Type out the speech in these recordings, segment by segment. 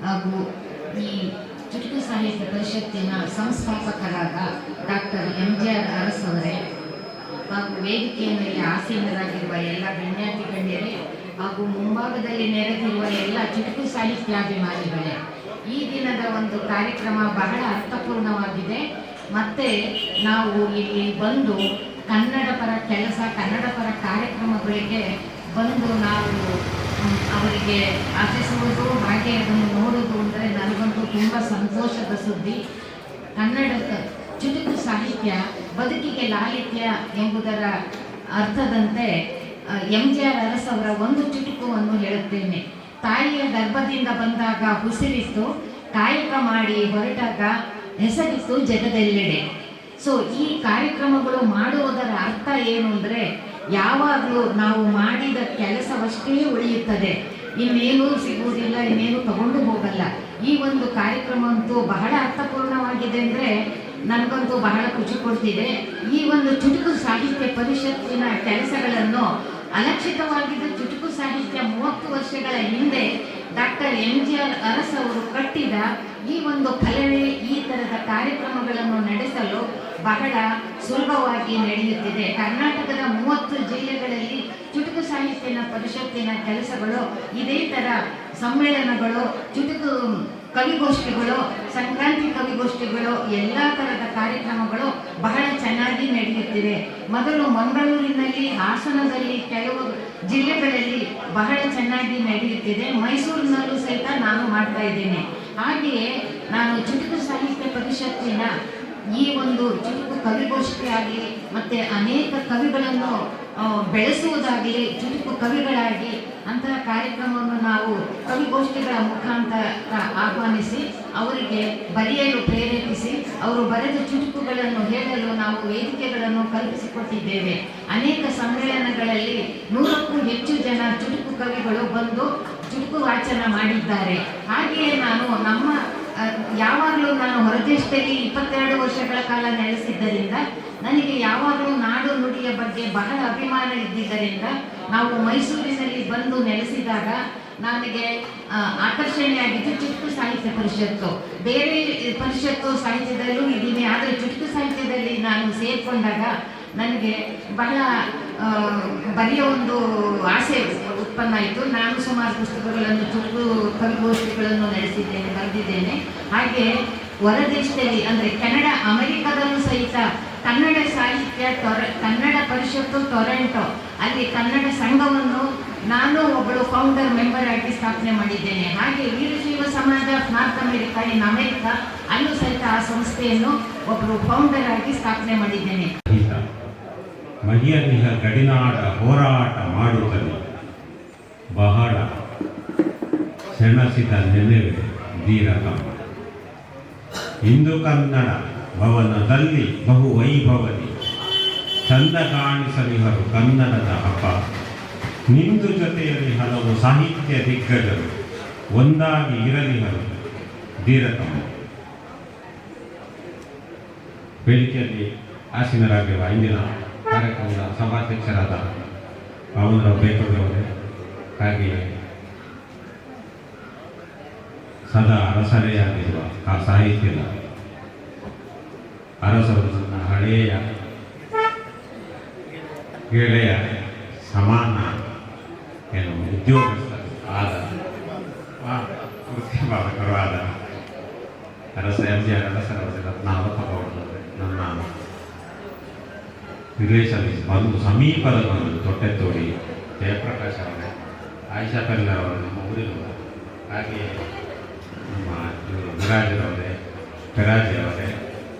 ಹಾಗೂ ಈ ಚುಟುಕು ಸಾಹಿತ್ಯ ಪರಿಷತ್ತಿನ ಸಂಸ್ಥಾಪಕರಾದ ಡಾಕ್ಟರ್ MJR ಅರಸ್ ಅವರೇ ಹಾಗೂ ವೇದಿಕೆಯ ಮೇಲೆ ಆಸೀನರಾಗಿರುವ ಎಲ್ಲ ಗಣ್ಯಾತಿ ಗಣ್ಯರೇ ಹಾಗೂ ಮುಂಭಾಗದಲ್ಲಿ ನೆರೆದಿರುವ ಎಲ್ಲ ಚುಟುಕು ಸಾಹಿತ್ಯಾಭಿಮಾನಿಗಳೇ, ಈ ದಿನದ ಒಂದು ಕಾರ್ಯಕ್ರಮ ಬಹಳ ಅರ್ಥಪೂರ್ಣವಾಗಿದೆ. ಮತ್ತೆ ನಾವು ಇಲ್ಲಿ ಬಂದು ಕನ್ನಡ ಪರ ಕೆಲಸ, ಕನ್ನಡ ಪರ ಕಾರ್ಯಕ್ರಮಗಳಿಗೆ ಬಂದು ನಾವು ಅವರಿಗೆ ಆಶಿಸುವುದು, ಹಾಗೆ ಅದನ್ನು ನೋಡುವುದು ಅಂದರೆ ನನಗಂತೂ ತುಂಬ ಸಂತೋಷದ ಸುದ್ದಿ. ಕನ್ನಡದ ಚುಟುಕು ಸಾಹಿತ್ಯ ಬದುಕಿಗೆ ಲಾಲಿತ್ಯ ಎಂಬುದರ ಅರ್ಥದಂತೆ MJR ಅರಸ್ ಅವರ ಒಂದು ಚುಟುಕುವನ್ನು ಹೇಳುತ್ತೇನೆ. ತಾಯಿಯ ಗರ್ಭದಿಂದ ಬಂದಾಗ ಉಸಿರಿತ್ತು, ಕಾಯಕ ಮಾಡಿ ಹೊರಟಾಗ ಹೆಸರಿತ್ತು ಜಗದೆಲ್ಲೆಡೆ. ಸೊ ಈ ಕಾರ್ಯಕ್ರಮಗಳು ಮಾಡುವುದರ ಅರ್ಥ ಏನು ಅಂದರೆ, ಯಾವಾಗಲೂ ನಾವು ಮಾಡಿದ ಕೆಲಸವಷ್ಟೇ ಉಳಿಯುತ್ತದೆ, ಇನ್ನೇನೂ ಸಿಗುವುದಿಲ್ಲ, ಇನ್ನೇನು ತಗೊಂಡು ಹೋಗಲ್ಲ. ಈ ಒಂದು ಕಾರ್ಯಕ್ರಮ ಅಂತೂ ಬಹಳ ಅರ್ಥಪೂರ್ಣವಾಗಿದೆ ಅಂದರೆ ನನಗಂತೂ ಬಹಳ ಖುಷಿ ಕೊಡ್ತಿದೆ. ಈ ಒಂದು ಚುಟುಕು ಸಾಹಿತ್ಯ ಪರಿಷತ್ತಿನ ಕೆಲಸಗಳನ್ನು ಅಲಕ್ಷಿತವಾಗಿದ್ದ ಚುಟುಕು ಸಾಹಿತ್ಯ 30 ವರ್ಷಗಳ ಹಿಂದೆ ಡಾಕ್ಟರ್ MJR ಅರಸ್ ಅವರು ಕಟ್ಟಿದ ಈ ಒಂದು ಕಲೆಯೇ ಈ ಥರದ ಕಾರ್ಯಕ್ರಮಗಳನ್ನು ನಡೆಸಲು ಬಹಳ ಸುಲಭವಾಗಿ ನಡೆಯುತ್ತಿದೆ. ಕರ್ನಾಟಕದ 30 ಜಿಲ್ಲೆಗಳಲ್ಲಿ ಚುಟುಕು ಸಾಹಿತ್ಯನ ಪರಿಷತ್ತಿನ ಕೆಲಸಗಳು ಇದೇ ಥರ ಸಮ್ಮೇಳನಗಳು, ಚುಟುಕು ಕವಿಗೋಷ್ಠಿಗಳು, ಸಂಕ್ರಾಂತಿ ಕವಿಗೋಷ್ಠಿಗಳು, ಎಲ್ಲ ಥರದ ಕಾರ್ಯಕ್ರಮಗಳು ಬಹಳ ಚೆನ್ನಾಗಿ ನಡೆಯುತ್ತಿದೆ. ಮೊದಲು ಮಂಗಳೂರಿನಲ್ಲಿ, ಹಾಸನದಲ್ಲಿ, ಕೆಲವು ಜಿಲ್ಲೆಗಳಲ್ಲಿ ಬಹಳ ಚೆನ್ನಾಗಿ ನಡೆಯುತ್ತಿದೆ. ಮೈಸೂರಿನಲ್ಲೂ ಸಹಿತ ನಾನು ಮಾಡ್ತಾ ಇದ್ದೇನೆ. ಹಾಗೆಯೇ ನಾನು ಚುಟುಕು ಸಾಹಿತ್ಯ ಪರಿಷತ್ತಿನ ಈ ಒಂದು ಚುಟುಕು ಕವಿಗೋಷ್ಠಿಯಾಗಲಿ ಮತ್ತು ಅನೇಕ ಕವಿಗಳನ್ನು ಬೆಳೆಸುವುದಾಗಲಿ, ಚುಟುಕು ಕವಿಗಳಾಗಿ ಅಂತಹ ಕಾರ್ಯಕ್ರಮವನ್ನು ನಾವು ಕವಿಗೋಷ್ಠಿಗಳ ಮುಖಾಂತರ ಆಹ್ವಾನಿಸಿ ಅವರಿಗೆ ಬರೆಯಲು ಪ್ರೇರೇಪಿಸಿ ಅವರು ಬರೆದ ಚುಟುಕುಗಳನ್ನು ಹೇಳಲು ನಾವು ವೇದಿಕೆಗಳನ್ನು ಕಲ್ಪಿಸಿಕೊಟ್ಟಿದ್ದೇವೆ. ಅನೇಕ ಸಮ್ಮೇಳನಗಳಲ್ಲಿ 100ಕ್ಕೂ ಹೆಚ್ಚು ಜನ ಚುಟುಕು ಕವಿಗಳು ಬಂದು ಚುಟುಕು ವಾಚನ ಮಾಡಿದ್ದಾರೆ. ಹಾಗೆಯೇ ನಾನು ಯಾವಾಗಲೂ ನಾನು ಹೊರದೇಶದಲ್ಲಿ 22 ವರ್ಷಗಳ ಕಾಲ ನೆಲೆಸಿದ್ದರಿಂದ ನನಗೆ ಯಾವಾಗಲೂ ನಾಡು ನುಡಿಯ ಬಗ್ಗೆ ಬಹಳ ಅಭಿಮಾನ ಇದ್ದಿದ್ದರಿಂದ ನಾವು ಮೈಸೂರಿನಲ್ಲಿ ಬಂದು ನೆಲೆಸಿದಾಗ ನನಗೆ ಆಕರ್ಷಣೆಯಾಗಿದ್ದು ಚುಟುಕು ಸಾಹಿತ್ಯ ಪರಿಷತ್ತು. ಬೇರೆ ಪರಿಷತ್ತು ಸಾಹಿತ್ಯದಲ್ಲೂ ಇದ್ದೀನಿ, ಆದರೆ ಚುಟುಕು ಸಾಹಿತ್ಯದಲ್ಲಿ ನಾನು ಸೇರಿಕೊಂಡಾಗ ನನಗೆ ಬಹಳ ಬರೆಯೋ ಒಂದು ಆಸೆ ಉತ್ಪನ್ನ ಆಯಿತು. ನಾನು ಸುಮಾರು ಪುಸ್ತಕಗಳನ್ನು, ಚುಟುಕು ಕವಿಗೋಷ್ಠಿಗಳನ್ನು ಬರೆದಿದ್ದೇನೆ. ಹಾಗೆ ಹೊರದೇಶದಲ್ಲಿ ಅಂದರೆ ಕೆನಡಾ, ಅಮೆರಿಕದಲ್ಲೂ ಸಹಿತ ಕನ್ನಡ ಸಾಹಿತ್ಯ ಕನ್ನಡ ಪರಿಷತ್ತು ಟೊರೆಂಟೊ, ಅಲ್ಲಿ ಕನ್ನಡ ಸಂಘವನ್ನು ನಾನು ಒಬ್ಬಳು ಫೌಂಡರ್ ಮೆಂಬರ್ ಆಗಿ ಸ್ಥಾಪನೆ ಮಾಡಿದ್ದೇನೆ. ಹಾಗೆ ವೀರಶೈವ ಸಮಾಜ ನಾರ್ತ್ ಅಮೆರಿಕಾ, ಅಮೆರಿಕಾ, ಅಲ್ಲೂ ಸಹಿತ ಆ ಸಂಸ್ಥೆಯನ್ನು ಒಬ್ಬರು ಫೌಂಡರ್ ಆಗಿ ಸ್ಥಾಪನೆ ಮಾಡಿದ್ದೇನೆ. ಮಹಿಯನಿಹ ಗಡಿನಾಡ ಹೋರಾಟ ಮಾಡುತ್ತದೆ ಬಹಳ ಸೆಣಸಿದ ನೆನೆವೆ ಧೀರತಮ್ಮ. ಇಂದು ಕನ್ನಡ ಭವನದಲ್ಲಿ ಬಹು ವೈಭವದಿ ಚಂದ ಕಾಣಿಸಲಿಹರು ಕನ್ನಡದ ಹಬ್ಬ. ನಿಂದು ಜೊತೆಯಲ್ಲಿ ಹಲವು ಸಾಹಿತ್ಯ ದಿಗ್ಗಜರು ಒಂದಾಗಿ ಇರಲಿಹರು ಧೀರತಮ್ಮ. ವೇದಿಕೆಯಲ್ಲಿ ಆಸೀನರಾಗಿರುವ ಇಂದಿನ ಕಾರ್ಯಕ್ರಮದ ಸಭಾಧ್ಯಕ್ಷರಾದ ಪವನರಾವ್ ಬೇಕೂರವರೇ, ಹಾಗೆಯೇ ಸದಾ ಅರಸರೆಯಾಗಿರುವ ಆ ಸಾಹಿತ್ಯದ ಅರಸರು ನನ್ನ ಹಳೆಯ ಗೆಳೆಯ ಸಮಾನ ಎನ್ನುವ ಉದ್ಯೋಗಸ್ಥರು ಆದ ವೃತ್ತಿ ಬಾಲಕರು ಆದ ಅರಸ MJR ಅರಸರವರ ರತ್ನಾವತಗೌಡರವರೇ, ನನ್ನ ರಿಲೇಷನ್ ಒಂದು ಸಮೀಪದ ಬಂದು ತೊಟ್ಟೆತ್ತೋಡಿ ಜಯಪ್ರಕಾಶ್ ಅವರೇ, ಆಯಿಷಾ ಪೆಲ್ಲರ್ ಅವರು ನಮ್ಮ ಊರಿನವರು, ಹಾಗೆಯೇ ನಮ್ಮ ಮುರಾಜರವರೇ, ಪೆರಾಜಿ ಅವರೇ,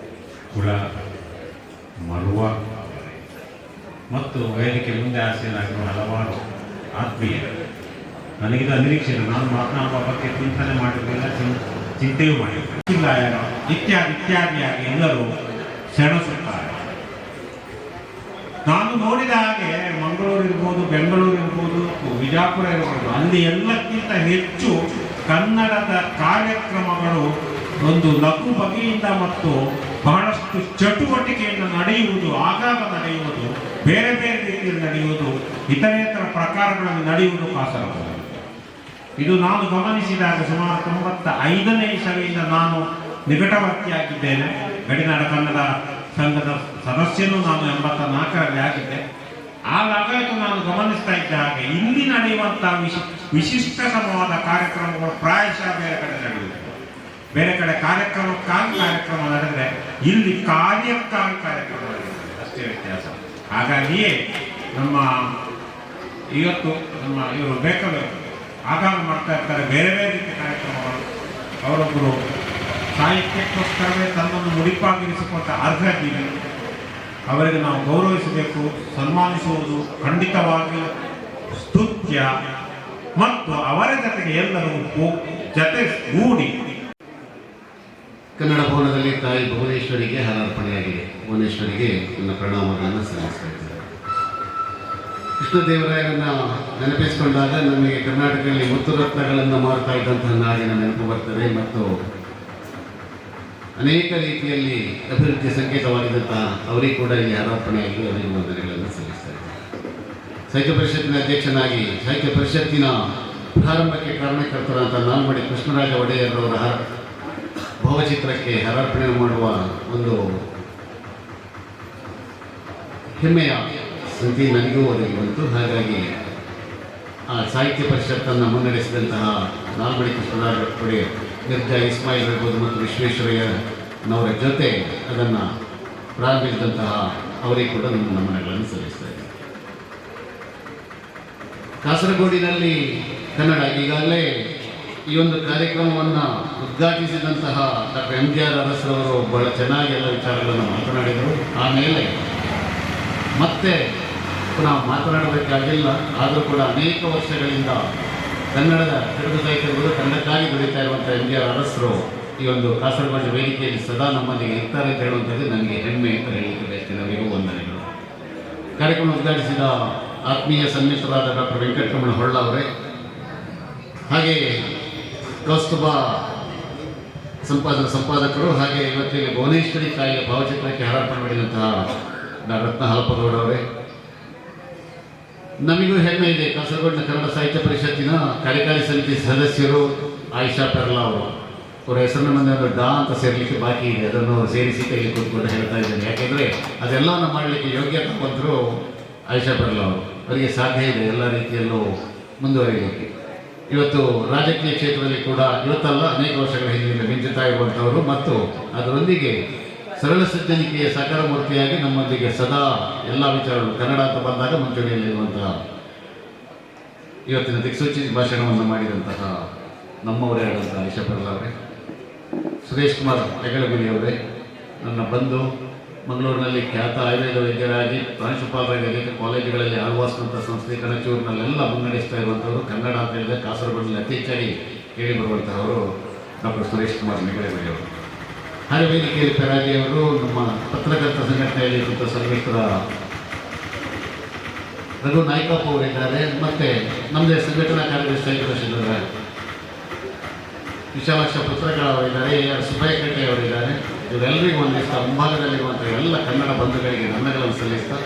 ಕುಳ ಮರುವ ಮತ್ತು ವೇದಿಕೆ ಮುಂದೆ ಆಸೀನರಾಗಿರುವ ಹಲವಾರು ಆತ್ಮೀಯರು. ನನಗಿದು ಅನಿರೀಕ್ಷೆ, ನಾನು ಮಾತನಾಡುವ ಬಗ್ಗೆ ಚಿಂತನೆ ಮಾಡಿರಲಿಲ್ಲ, ಚಿಂತೆಯೂ ಮಾಡಿರಲಿಲ್ಲ. ಇತ್ಯಾದಿಯಾಗಿ ಎಲ್ಲರೂ ಸೆಣಸುತ್ತಾರೆ. ನಾನು ನೋಡಿದ ಹಾಗೆ ಮಂಗಳೂರು ಇರ್ಬೋದು, ಬೆಂಗಳೂರು ಇರ್ಬೋದು, ವಿಜಯಪುರ ಇರ್ಬೋದು, ಅಲ್ಲಿ ಎಲ್ಲಕ್ಕಿಂತ ಹೆಚ್ಚು ಕನ್ನಡದ ಕಾರ್ಯಕ್ರಮಗಳು ಒಂದು ಲಘು ಬಗೆಯಿಂದ ಮತ್ತು ಬಹಳಷ್ಟು ಚಟುವಟಿಕೆಯಿಂದ ನಡೆಯುವುದು, ಆಗಾಗ ನಡೆಯುವುದು, ಬೇರೆ ಬೇರೆ ರೀತಿಯಲ್ಲಿ ನಡೆಯುವುದು, ಇತರೇತರ ಪ್ರಕಾರಗಳಲ್ಲಿ ನಡೆಯುವುದು ಕಾಸರಗೋಡು. ಇದು ನಾನು ಗಮನಿಸಿದಾಗ ಸುಮಾರು 95ನೇ ಇಸವಿಯಿಂದ ನಾನು ನಿಕಟವರ್ತಿಯಾಗಿದ್ದೇನೆ. ಗಡಿನಾಡ ಕನ್ನಡ ಸಂಘದ ಸದಸ್ಯನೂ ನಾನು 84ರಲ್ಲಿ ಆಗಿದ್ದೆ. ಆಗಾಗ ನಾನು ಗಮನಿಸ್ತಾ ಇದ್ದ ಹಾಗೆ ಇಲ್ಲಿ ನಡೆಯುವಂತಹ ವಿಶಿಷ್ಟ ಸಮವಾದ ಕಾರ್ಯಕ್ರಮಗಳು ಪ್ರಾಯಶಃ ಬೇರೆ ಕಡೆ ನಡೆಯುತ್ತೆ. ಬೇರೆ ಕಡೆ ಕಾರ್ಯಕ್ರಮ ನಡೆದರೆ ಇಲ್ಲಿ ಕಾರ್ಯಕ್ಕಾಗಿ ಕಾರ್ಯಕ್ರಮ ನಡೆಯುತ್ತೆ, ಅಷ್ಟೇ ವ್ಯತ್ಯಾಸ. ಹಾಗಾಗಿಯೇ ನಮ್ಮ ಇವತ್ತು ಇವರು ಬೇಕಾಗಬೇಕು ಆಗಾಗ ಮಾಡ್ತಾ ಇರ್ತಾರೆ ಬೇರೆ ಬೇರೆ ರೀತಿಯ ಕಾರ್ಯಕ್ರಮಗಳು. ಅವರೊಬ್ಬರು ಸಾಹಿತ್ಯಕ್ಕೋಸ್ಕರವೇ ತನ್ನನ್ನು ಮುಡಿಪಾಗಿರಿಸಿಕೊಂಡ ಅರ್ಹಜೀವಿ. ಅವರಿಗೆ ನಾವು ಗೌರವಿಸಬೇಕು, ಸನ್ಮಾನಿಸುವುದು ಖಂಡಿತವಾಗಿ ಸ್ತುತ್ಯ. ಮತ್ತು ಅವರ ಜೊತೆಗೆ ಎಲ್ಲರೂ ಜೊತೆಗೂಡಿ ಕನ್ನಡ ಭವನದಲ್ಲಿ ತಾಯಿ ಭುವನೇಶ್ವರಿಗೆ ಹಾರಾರ್ಪಣೆಯಾಗಿದೆ. ಭುವನೇಶ್ವರಿಗೆ ನನ್ನ ಪ್ರಣಾಮಗಳನ್ನು ಸಲ್ಲಿಸ್ತಾ ಇದ್ದೇನೆ. ಕೃಷ್ಣದೇವರಾಯರನ್ನ ನೆನಪಿಸಿಕೊಂಡಾಗ ನಮಗೆ ಕರ್ನಾಟಕದಲ್ಲಿ ಮುತ್ತು ರತ್ನಗಳನ್ನು ಮಾರ್ತಾ ಇದ್ದಂತಹ ನಾಡಿನ ನೆನಪು ಬರ್ತದೆ ಮತ್ತು ಅನೇಕ ರೀತಿಯಲ್ಲಿ ಅಭಿವೃದ್ಧಿ ಸಂಕೇತವಾಗಿದ್ದಂತಹ ಅವರಿಗೆ ಕೂಡ ಇಲ್ಲಿ ಹಾರಾರ್ಪಣೆಯಾಗಿ ಅವರಿಗೆ ವಂದನೆಗಳನ್ನು ಸಲ್ಲಿಸ್ತಾ ಇದ್ದೇನೆ. ಸಾಹಿತ್ಯ ಪರಿಷತ್ತಿನ ಅಧ್ಯಕ್ಷನಾಗಿ ಸಾಹಿತ್ಯ ಪರಿಷತ್ತಿನ ಪ್ರಾರಂಭಕ್ಕೆ ಕಾರಣಕರ್ತರಾದ ನಾಲ್ಮಡಿ ಕೃಷ್ಣರಾಜ ಒಡೆಯರವರ ಭಾವಚಿತ್ರಕ್ಕೆ ಹಾರಾರ್ಪಣೆ ಮಾಡುವ ಒಂದು ಹೆಮ್ಮೆಯ ಸಂಗತಿ ನನಗೂ ಒದಗಿ ಬಂತು. ಹಾಗಾಗಿ ಆ ಸಾಹಿತ್ಯ ಪರಿಷತ್ತನ್ನು ಮುನ್ನಡೆಸಿದಂತಹ ನಾಲ್ಮಡಿ ಕೃಷ್ಣರಾಜ ಒಡೆಯರ್, ಮಿರ್ಜಾ ಇಸ್ಮಾಯಿಲ್ ಇರ್ಬೋದು ಮತ್ತು ವಿಶ್ವೇಶ್ವರಯ್ಯನವರ ಜೊತೆ ಅದನ್ನು ಪ್ರಾರಂಭಿಸಿದಂತಹ ಅವರಿಗೆ ಕೂಡ ನಮ್ಮ ನಮನಗಳನ್ನು ಸಲ್ಲಿಸ್ತಾ ಇದ್ದಾರೆ. ಕಾಸರಗೋಡಿನಲ್ಲಿ ಕನ್ನಡ ಈಗಾಗಲೇ ಈ ಒಂದು ಕಾರ್ಯಕ್ರಮವನ್ನು ಉದ್ಘಾಟಿಸಿದಂತಹ ಡಾಕ್ಟರ್ MGR ಅರಸರವರು ಬಹಳ ಚೆನ್ನಾಗಿ ಎಲ್ಲ ವಿಚಾರಗಳನ್ನು ಮಾತನಾಡಿದರು. ಆಮೇಲೆ ಮತ್ತೆ ಪುನಃ ಮಾತನಾಡಬೇಕಾಗಿಲ್ಲ, ಆದರೂ ಕೂಡ ಅನೇಕ ವರ್ಷಗಳಿಂದ ಕನ್ನಡದ ತೆಲುಗು ಸಾಹಿತ್ಯಗಳು ಕನ್ನಡಕ್ಕಾಗಿ ದುಡಿತಾ ಇರುವಂಥ MGR ಅರಸರು ಈ ಒಂದು ಕಾಸರಗೋಡು ವೇದಿಕೆಯಲ್ಲಿ ಸದಾ ನಮ್ಮೊಂದಿಗೆ ಇರ್ತಾರೆ ಅಂತ ಹೇಳುವಂಥದ್ದು ನನಗೆ ಹೆಮ್ಮೆ ಅಂತ ಹೇಳಲಿಕ್ಕೆ ಬಯಸ್ತೇನೆ. ಅವರಿಗೂ ವಂದನೆಗಳು. ಕಾರ್ಯಕ್ರಮ ಉದ್ಘಾಟಿಸಿದ ಆತ್ಮೀಯ ಸನ್ನಿಹಿತರಾದ ಡಾಕ್ಟರ್ ವೆಂಕಟರಮಣ ಹೊಳ್ಳ ಅವರೇ, ಹಾಗೆ ಕೌಸ್ತುಭ ಸಂಪಾದಕರು, ಹಾಗೆ ಇವತ್ತಿಗೆ ಭುವನೇಶ್ವರಿ ತಾಯಿಯ ಭಾವಚಿತ್ರಕ್ಕೆ ಹಾರಾರ್ಪಣೆ ಮಾಡಿದಂತಹ ರತ್ನ ಹಲಪಗೌಡವರೇ, ನಮಗೂ ಹೆಮ್ಮೆ ಇದೆ. ಕಾಸರಗೋಡಿನ ಕನ್ನಡ ಸಾಹಿತ್ಯ ಪರಿಷತ್ತಿನ ಕಾರ್ಯಕಾರಿ ಸಮಿತಿ ಸದಸ್ಯರು ಆಯಿಷಾ ಪೆರ್ಲಾ ಅವರು, ಅವರ ಹೆಸರನ್ನು ಮುಂದೆ ಒಂದು ಡಾ ಅಂತ ಸೇರಲಿಕ್ಕೆ ಬಾಕಿ ಇದೆ. ಅದನ್ನು ಸೇರಿಸಿ ಕೈಲಿ ಕೂತ್ಕೊಂಡು ಹೇಳ್ತಾ ಇದ್ದೇನೆ. ಯಾಕೆಂದರೆ ಅದೆಲ್ಲವನ್ನು ಮಾಡಲಿಕ್ಕೆ ಯೋಗ್ಯತೆ ಬಂದರು ಆಯಿಷಾ ಪೆರ್ಲಾ ಅವರು. ಅವರಿಗೆ ಸಾಧ್ಯ ಇದೆ ಎಲ್ಲ ರೀತಿಯಲ್ಲೂ ಮುಂದುವರಿಯಲಿಕ್ಕೆ. ಇವತ್ತು ರಾಜಕೀಯ ಕ್ಷೇತ್ರದಲ್ಲಿ ಕೂಡ ಇವತ್ತಲ್ಲ ಅನೇಕ ವರ್ಷಗಳ ಹಿಂದೆ ಮಿಂಚುತ್ತಾ ಇರುವಂಥವರು ಮತ್ತು ಅದರೊಂದಿಗೆ ಸರಳ ಸಜ್ಜನಿಕೆಯ ಸಾಕಾರ ಮೂರ್ತಿಯಾಗಿ ನಮ್ಮೊಂದಿಗೆ ಸದಾ ಎಲ್ಲ ವಿಚಾರಗಳು ಕನ್ನಡ ಅಂತ ಬಂದಾಗ ಮುಂಚೂಣಿಯಲ್ಲಿರುವಂತಹ ಇವತ್ತಿನ ದಿಕ್ಸೂಚಿ ಭಾಷಣವನ್ನು ಮಾಡಿದಂತಹ ನಮ್ಮವರೇ ಆದಂತಹ ಆಯಿಷಾ ಪೆರ್ಲಾ ಅವರೇ, ಸುರೇಶ್ ಕುಮಾರ್ ಹೆಗಲಗುರಿ ಅವರೇ, ನನ್ನ ಬಂಧು, ಮಂಗಳೂರಿನಲ್ಲಿ ಖ್ಯಾತ ಆಯುರ್ವೇದ ವೈದ್ಯರಾಗಿ ಪ್ರಾಂಶುಪಾಲರಾಗಿ ಅನೇಕ ಕಾಲೇಜುಗಳಲ್ಲಿ ಆಳ್ವಾಸ್ನಂಥ ಸಂಸ್ಥೆ ಕಣಚೂರಿನಲ್ಲೆಲ್ಲ ಮುನ್ನಡೆಸ್ತಾ ಇರುವಂಥವರು, ಕನ್ನಡ ಅಂತ ಹೇಳಿದರೆ ಕಾಸರಗೋಡಿನಲ್ಲಿ ಅತಿ ಹೆಚ್ಚಾಗಿ ಕೇಳಿ ಬರುವಂತಹವರು ಡಾಕ್ಟರ್ ಸುರೇಶ್ ಕುಮಾರ್ ಹೆಗಲಗುರಿ ಅವರು. ಹಾಗೆ ವೇದಿಕೆಯಲ್ಲಿ ಪೆರಾಜಿ ಅವರು, ನಮ್ಮ ಪತ್ರಕರ್ತ ಸಂಘಟನೆಯಲ್ಲಿ ಇರುವಂಥ ಸಂಘಟರ ರಘು ನಾಯ್ಕಪ್ಪ ಅವರಿದ್ದಾರೆ, ಮತ್ತು ನಮ್ಮದೇ ಸಂಘಟನಾ ಕಾರ್ಯದರ್ಶಿ ಆಗಿದ್ದಾರೆ ವಿಶಾಲಾಕ್ಷ ಪತ್ರಕರ್ತವರಿದ್ದಾರೆ, AR ಸುಬ್ಬಯ್ಯಕಟ್ಟೆ ಅವರಿದ್ದಾರೆ. ಇವರೆಲ್ಲರಿಗೂ ವಂದಿಸ್ತಾ ಮುಂಭಾಗದಲ್ಲಿರುವಂಥ ಎಲ್ಲ ಕನ್ನಡ ಬಂಧುಗಳಿಗೆ ವಂದನೆಗಳನ್ನು ಸಲ್ಲಿಸ್ತಾ,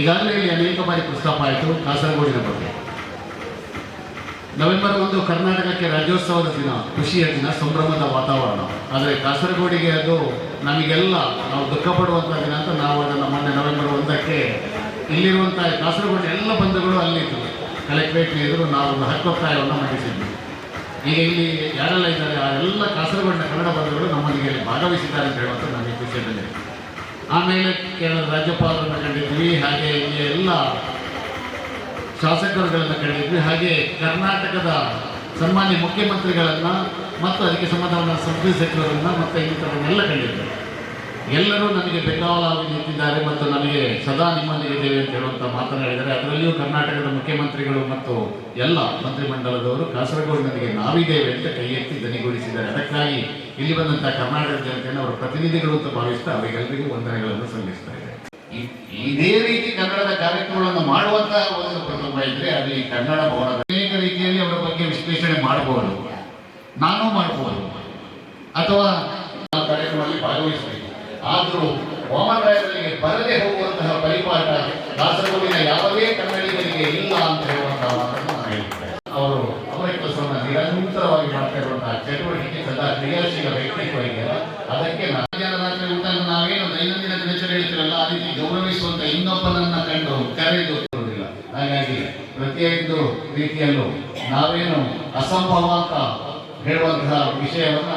ಈಗಾಗಲೇ ಇಲ್ಲಿ ಅನೇಕ ಬಾರಿ ಪ್ರಸ್ತಾಪ ಆಯಿತು ಕಾಸರಗೋಡಿನ ಬಗ್ಗೆ. ನವೆಂಬರ್ 1 ಕರ್ನಾಟಕಕ್ಕೆ ರಾಜ್ಯೋತ್ಸವದ ದಿನ, ಖುಷಿಯ ದಿನ, ಸಂಭ್ರಮದ ವಾತಾವರಣ. ಆದರೆ ಕಾಸರಗೋಡಿಗೆ ಅದು ನಮಗೆಲ್ಲ ನಾವು ದುಃಖ ಪಡುವಂಥ ದಿನ ಅಂತ ನಾವು ಅದನ್ನು ಮೊನ್ನೆ ನವೆಂಬರ್ 1ಕ್ಕೆ ಇಲ್ಲಿರುವಂಥ ಕಾಸರಗೋಡಿನ ಎಲ್ಲ ಬಂಧುಗಳು ಅಲ್ಲಿದ್ದು ಕಲೆಕ್ಟ್ರೇಟ್ನ ಎದುರು ನಾವು ಒಂದು ಹಕ್ಕೊತ್ತಾಯವನ್ನು ಮಂಡಿಸಿದ್ವಿ. ಈಗ ಇಲ್ಲಿ ಯಾರೆಲ್ಲ ಇದ್ದಾರೆ ಆ ಎಲ್ಲ ಕಾಸರಗೋಡಿನ ಕನ್ನಡ ಬಂಧುಗಳು ನಮ್ಮೊಂದಿಗೆ ಇಲ್ಲಿ ಭಾಗವಹಿಸಿದ್ದಾರೆ ಅಂತ ಹೇಳುವಂಥ ನಮಗೆ ಖುಷಿ ಬಂದಿದೆ. ಆಮೇಲೆ ಕೇರಳದ ರಾಜ್ಯಪಾಲರನ್ನು ಕಂಡಿದ್ವಿ, ಹಾಗೆ ಇಲ್ಲಿ ಎಲ್ಲ ಶಾಸಕರುಗಳನ್ನು ಕಂಡಿದ್ವಿ, ಹಾಗೆ ಕರ್ನಾಟಕದ ಸನ್ಮಾನ್ಯ ಮುಖ್ಯಮಂತ್ರಿಗಳನ್ನು ಮತ್ತು ಅದಕ್ಕೆ ಸಂಬಂಧವಾದ ಸಂಸದೀಯ ಸಚಿವರನ್ನು ಮತ್ತು ಇನ್ನಿತರನ್ನೆಲ್ಲ ಕಂಡಿದ್ವಿ. ಎಲ್ಲರೂ ನನಗೆ ಬೆಂಗಾವಲಾಗಿ ನಿಂತಿದ್ದಾರೆ ಮತ್ತು ನನಗೆ ಸದಾ ನಿಮ್ಮೊಂದಿಗಿದ್ದೇವೆ ಅಂತ ಹೇಳುವಂಥ ಮಾತನಾಡಿದ್ದಾರೆ. ಅದರಲ್ಲಿಯೂ ಕರ್ನಾಟಕದ ಮುಖ್ಯಮಂತ್ರಿಗಳು ಮತ್ತು ಎಲ್ಲ ಮಂತ್ರಿಮಂಡಲದವರು ಕಾಸರಗೋಡಿನೊಂದಿಗೆ ನಾವಿದ್ದೇವೆ ಅಂತ ಕೈ ಎತ್ತಿ ದನಿಗೂಡಿಸಿದ್ದಾರೆ. ಅದಕ್ಕಾಗಿ ಇಲ್ಲಿ ಬಂದಂಥ ಕರ್ನಾಟಕ ಜನತೆಯನ್ನು ಅವರ ಪ್ರತಿನಿಧಿಗಳು ಅಂತ ಭಾವಿಸ್ತಾ ಅವರಿಗೆಲ್ಲರಿಗೂ ವಂದನೆಗಳನ್ನು ಸಲ್ಲಿಸ್ತಾ ಇದೆ. ಇದೇ ರೀತಿ ಕನ್ನಡದ ಕಾರ್ಯಕ್ರಮಗಳನ್ನು ಮಾಡುವಂತಹ ಒಂದು ಕುಟುಂಬ ಇದ್ದರೆ ಅದು ಈ ಕನ್ನಡ ಭವನದ. ಅನೇಕ ರೀತಿಯಲ್ಲಿ ಅವರ ಬಗ್ಗೆ ವಿಶ್ಲೇಷಣೆ ಮಾಡಬಹುದು, ನಾನು ಮಾಡಬಹುದು, ಅಥವಾ ಕಾರ್ಯಕ್ರಮದಲ್ಲಿ ಭಾಗವಹಿಸಬೇಕು. ಆದರೂ ವಾಮನರಾಯರಿಗೆ ಬರದೆ ಹೋಗುವಂತಹ ಪರಿಪಾಠ ಕಾಸರಗೋಡಿನ ಯಾವುದೇ ಕನ್ನಡಿಗರಿಗೆ ಇಲ್ಲ ಅಂತ ಹೇಳುವಂತಹ ಮಾತನ್ನು ನಾನು ಹೇಳ್ತೇನೆ. ಅವರು ಅದಕ್ಕೆ ಮಧ್ಯಾಹ್ನ ರಾತ್ರಿ ಊಟ ನಾವೇನು ದೈನಂದಿನ ದಿನಚರಿ ಹೇಳ್ತೀರಲ್ಲ ಆ ರೀತಿ ಗೌರವಿಸುವಂತ ಇನ್ನೊಬ್ಬನನ್ನ ಕಂಡು ಕರೆದು ಕೊಡುವುದಿಲ್ಲ. ಹಾಗಾಗಿ ಪ್ರತಿಯೊಂದು ರೀತಿಯಲ್ಲೂ ನಾವೇನು ಅಸಂಭವ ಅಂತ ಹೇಳುವಂತಹ ವಿಷಯವನ್ನು